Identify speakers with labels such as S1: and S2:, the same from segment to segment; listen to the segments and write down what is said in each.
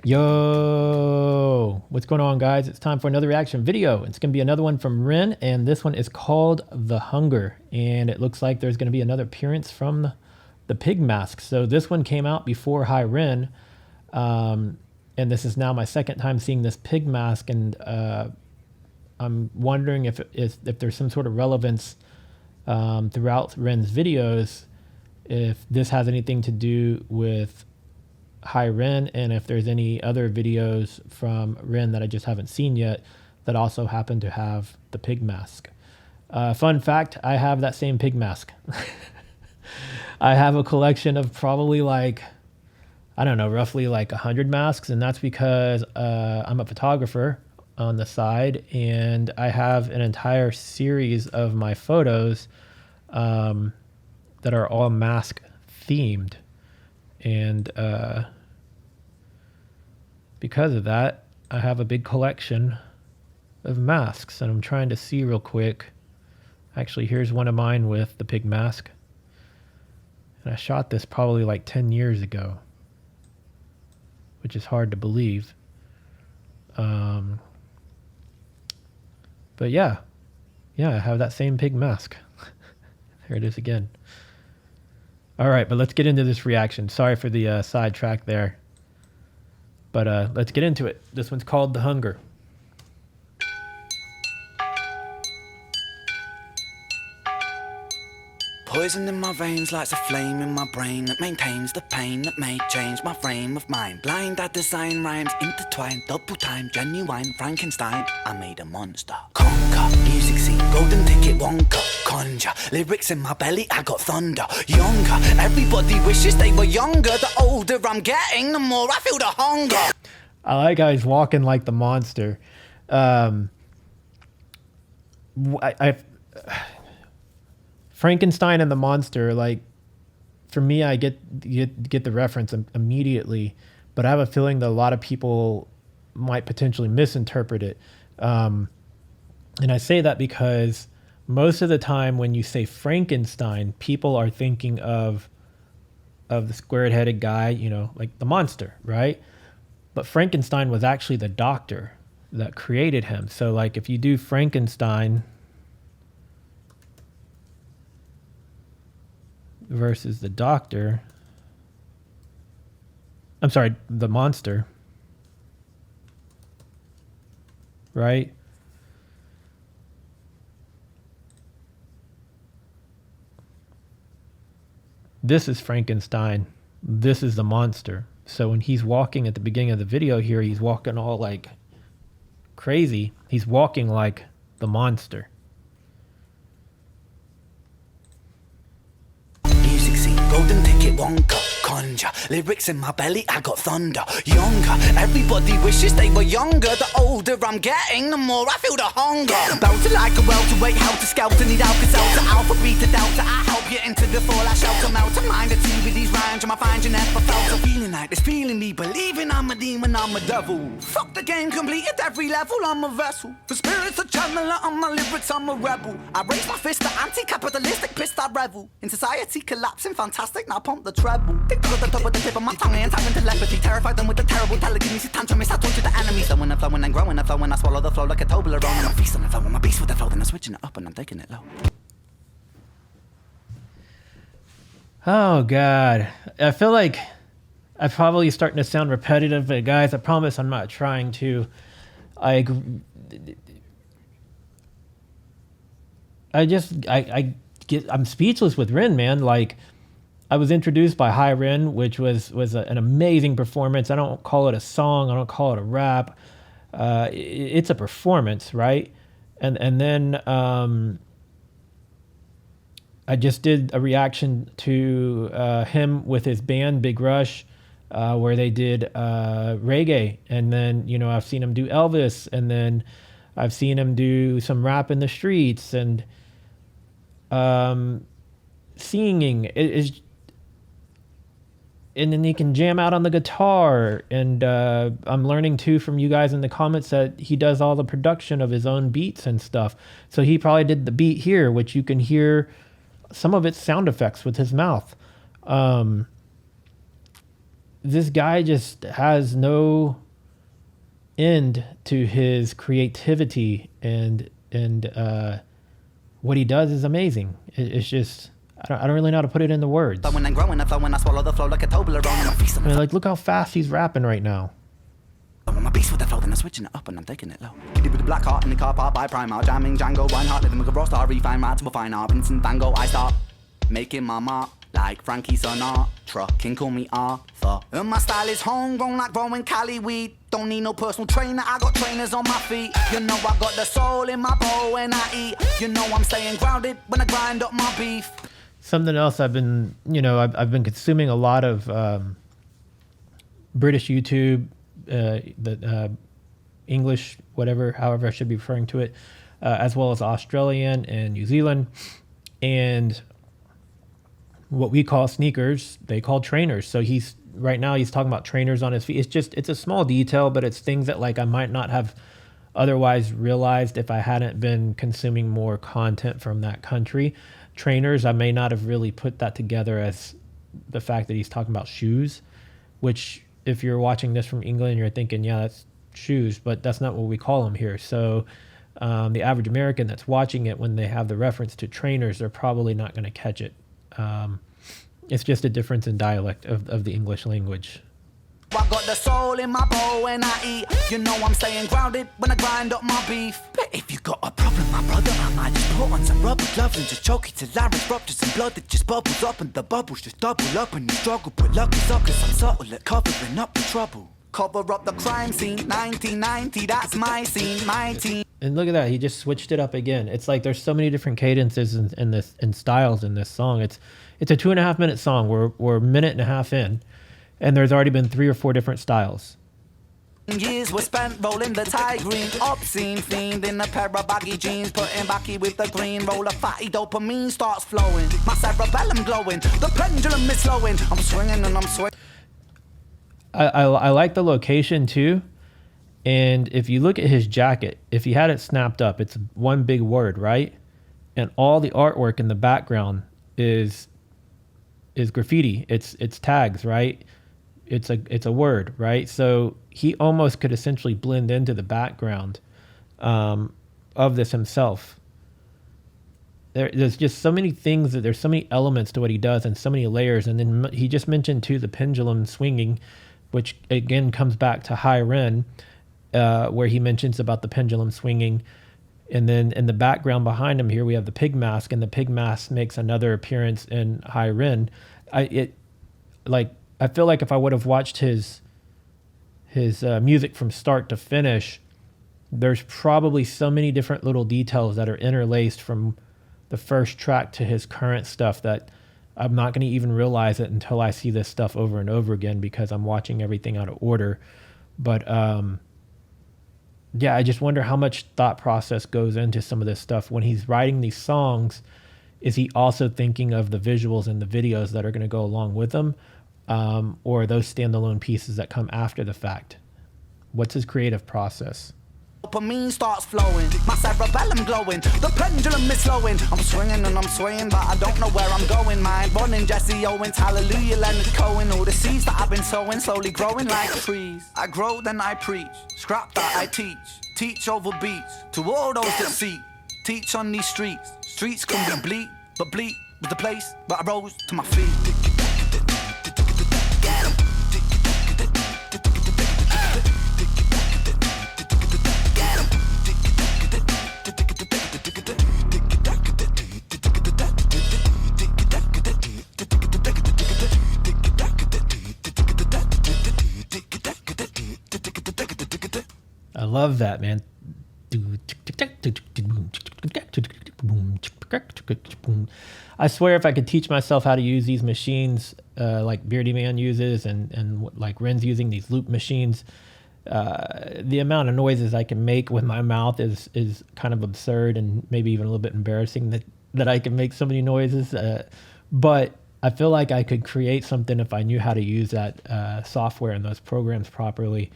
S1: Yo, what's going on, guys? It's time for another reaction video. It's gonna be another one from Ren, and this one is called The Hunger, and it looks like there's gonna be another appearance from the pig mask. So this one came out before Hi Ren, and this is now my second time seeing this pig mask, and I'm wondering if there's some sort of relevance throughout Ren's videos, if this has anything to do with Hi Ren, and if there's any other videos from Ren that I just haven't seen yet that also happen to have the pig mask. Fun fact, I have that same pig mask. I have a collection of probably like, I don't know, roughly like 100 masks, and that's because I'm a photographer on the side, and I have an entire series of my photos that are all mask themed. And because of that, I have a big collection of masks, and I'm trying to see real quick. Actually, here's one of mine with the pig mask. And I shot this probably like 10 years ago, which is hard to believe. But yeah, I have that same pig mask. There it is again. All right, but let's get into this reaction. Sorry for the sidetrack there. But let's get into it. This one's called The Hunger.
S2: Poison in my veins lights a flame in my brain that maintains the pain that may change my frame of mind. Blind, I design rhymes intertwined, double time, genuine Frankenstein. I made a monster. Conquer, music scene, golden ticket, Wonka, conjure. Lyrics in my belly, I got thunder. Younger, everybody wishes they were younger. The older I'm getting, the more I feel the hunger.
S1: I like how he's walking like the monster. Frankenstein and the monster, like, for me, I get the reference immediately, but I have a feeling that a lot of people might potentially misinterpret it. And I say that because most of the time when you say Frankenstein, people are thinking of the squared-headed guy, you know, like the monster, right? But Frankenstein was actually the doctor that created him. So like if you do Frankenstein versus the doctor, I'm sorry, the monster, right? This is Frankenstein. This is the monster. So when he's walking at the beginning of the video here, he's walking all like crazy. He's walking like the monster.
S2: Music scene, golden ticket, Wonka, conjure. Lyrics in my belly, I got thunder. Younger, everybody wishes they were younger. The older I'm getting, the more I feel the hunger. Bounce like a welterweight, helter skelter, need Alka-Seltzer, alpha, beta, delta. I help you into the fall, I shelter, melt. Mind the tea with these rhymes, I find you never felt. So feeling like this, feeling me, believing I'm a demon, I'm a devil. Fuck the game, complete at every level, I'm a vessel. For spirits a channeler, on my lyrics, I'm a rebel. I raise my fist, the anti-capitalistic pissed, I revel. In society collapsing, fantastic, now pump the treble. Tick to the top with the tip of my tongue, and time telepathy. Terrified them with the terrible telekinesis, tantrum, I torture the enemies. Flowing and flowing and growing and flowing, I swallow the flow like a Toblerone. I'm a feast on the flow, I'm a beast with the flow, then I'm switching it up and I'm taking it low.
S1: Oh God, I feel like I'm probably starting to sound repetitive, but guys, I promise I'm not trying to. I'm speechless with Ren, man. Like, I was introduced by Hi Ren, which was an amazing performance. I don't call it a song, I don't call it a rap. It's a performance, right? And then I just did a reaction to him with his band Big Rush, where they did reggae, and then, you know, I've seen him do Elvis, and then I've seen him do some rap in the streets, and singing is, and then he can jam out on the guitar. And I'm learning too from you guys in the comments that he does all the production of his own beats and stuff. So he probably did the beat here, which you can hear some of its sound effects with his mouth. this guy just has no end to his creativity, and what he does is amazing. It's just, I don't really know how to put it into words. I mean, like, look how fast he's rapping right now.
S2: I'm a beast with the flow, then I'm switching it up and I'm taking it low. Kitty with the black heart in the car park by Primark, jamming Django, Reinhardt, living with a raw star, refine right to a fine art, Vincent Van Gogh, I start making my mark like Frankie Sinatra, can call me Arthur. And my style is homegrown like growing Cali weed. Don't need no personal trainer, I got trainers on my feet. You know I got the soul in my bowl when I eat. You know I'm staying grounded when I grind up my beef.
S1: Something else I've been, I've been consuming a lot of British YouTube, the English, however I should be referring to it, as well as Australian and New Zealand, and what we call sneakers, they call trainers. So right now he's talking about trainers on his feet. It's a small detail, but it's things that like I might not have otherwise realized if I hadn't been consuming more content from that country. Trainers, I may not have really put that together as the fact that he's talking about shoes, which if you're watching this from England, you're thinking, yeah, that's shoes, but that's not what we call them here. So the average American that's watching it, when they have the reference to trainers, they're probably not going to catch it. It's just a difference in dialect of the English language.
S2: I got the soul in my bowl when I eat. You know I'm staying grounded when I grind up my beef. But if you got a problem, my brother, I might just put on some rubber gloves and just choke it till I rupture some blood that just bubbles up, and the bubbles just double up and you struggle. But lucky suckers, I'm subtle at covering up the trouble. Cover up the crime scene, 1990, that's my scene, my team.
S1: And look at that, he just switched it up again. It's like there's so many different cadences and styles in this song. It's a 2.5 minute song. We're a minute and a half in, and there's already been 3 or 4 different styles.
S2: Years were spent rolling the Thai green, obscene fiend in a pair of baggy jeans, putting backy with the green, roll a fatty, dopamine starts flowing, my cerebellum glowing, the pendulum is slowing, I'm swinging and I'm swinging.
S1: I like the location too, and if you look at his jacket, if he had it snapped up, it's one big word, right? And all the artwork in the background is graffiti. It's tags, right? It's a word, right? So he almost could essentially blend into the background of this himself. There's just so many things, there's so many elements to what he does and so many layers. And then he just mentioned too the pendulum swinging, which again comes back to High Ren, where he mentions about the pendulum swinging. And then in the background behind him here, we have the pig mask, and the pig mask makes another appearance in High Ren. I feel like if I would have watched his music from start to finish, there's probably so many different little details that are interlaced from the first track to his current stuff that I'm not going to even realize it until I see this stuff over and over again, because I'm watching everything out of order. But yeah, I just wonder how much thought process goes into some of this stuff when he's writing these songs. Is he also thinking of the visuals and the videos that are going to go along with them, or those standalone pieces that come after the fact? What's his creative process?
S2: Dopamine starts flowing, my cerebellum glowing, the pendulum is slowing, I'm swinging and I'm swaying, but I don't know where I'm going. Mind running, Jesse Owens, hallelujah, Leonard Cohen. All the seeds that I've been sowing, slowly growing like trees. I grow, then I preach, scrap that I teach over beats, to all those that seek, teach on these streets. Streets can be bleak, but bleak was the place where I rose to my feet.
S1: I love that, man. I swear if I could teach myself how to use these machines like Beardy Man uses and like Ren's using these loop machines, the amount of noises I can make with my mouth is kind of absurd, and maybe even a little bit embarrassing that I can make so many noises. But I feel like I could create something if I knew how to use that software and those programs properly.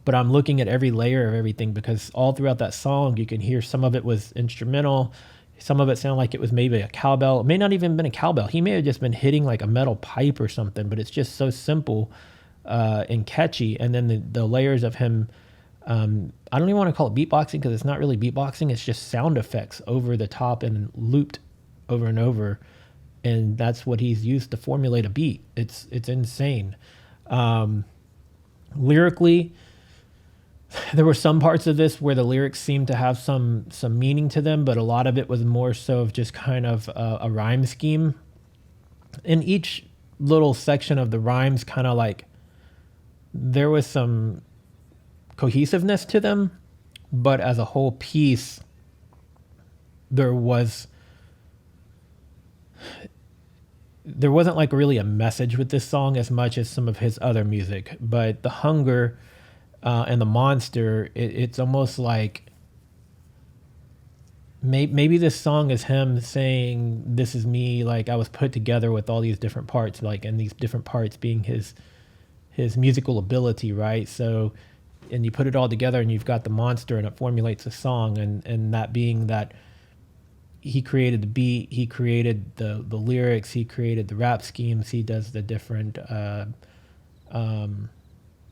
S1: But I'm looking at every layer of everything, because all throughout that song, you can hear some of it was instrumental. Some of it sounded like it was maybe a cowbell. It may not even been a cowbell. He may have just been hitting like a metal pipe or something, but it's just so simple and catchy. And then the layers of him, I don't even want to call it beatboxing because it's not really beatboxing. It's just sound effects over the top and looped over and over. And that's what he's used to formulate a beat. It's insane. Lyrically, there were some parts of this where the lyrics seemed to have some meaning to them, but a lot of it was more so of just kind of a rhyme scheme. In each little section of the rhymes, kind of like there was some cohesiveness to them, but as a whole piece, there wasn't like really a message with this song as much as some of his other music. But the hunger and the monster, it's almost like maybe this song is him saying, this is me, like I was put together with all these different parts, like, and these different parts being his musical ability, right? So, and you put it all together and you've got the monster and it formulates a song, and that being that he created the beat, he created the lyrics, he created the rap schemes, he does the different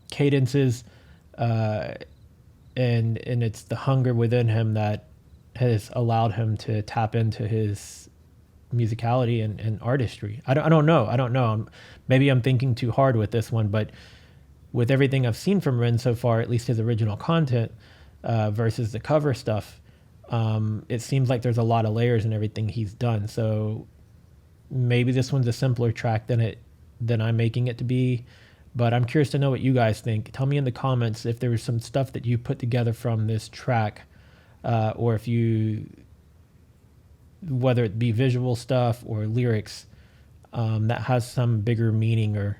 S1: cadences, and it's the hunger within him that has allowed him to tap into his musicality and artistry. I don't know. Maybe I'm thinking too hard with this one, but with everything I've seen from Ren so far, at least his original content versus the cover stuff, it seems like there's a lot of layers in everything he's done. So maybe this one's a simpler track than I'm making it to be. But I'm curious to know what you guys think. Tell me in the comments if there was some stuff that you put together from this track, or if whether it be visual stuff or lyrics, that has some bigger meaning or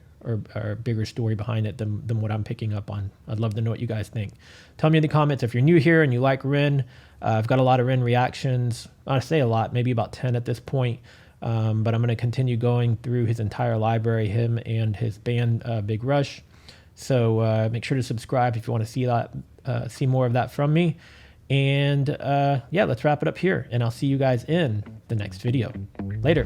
S1: bigger story behind it than what I'm picking up on. I'd love to know what you guys think. Tell me in the comments if you're new here and you like Ren. I've got a lot of Ren reactions. I say a lot, maybe about 10 at this point. But I'm going to continue going through his entire library, him and his band, Big Rush. So make sure to subscribe if you want to see that, see more of that from me. And yeah, let's wrap it up here, and I'll see you guys in the next video. Later.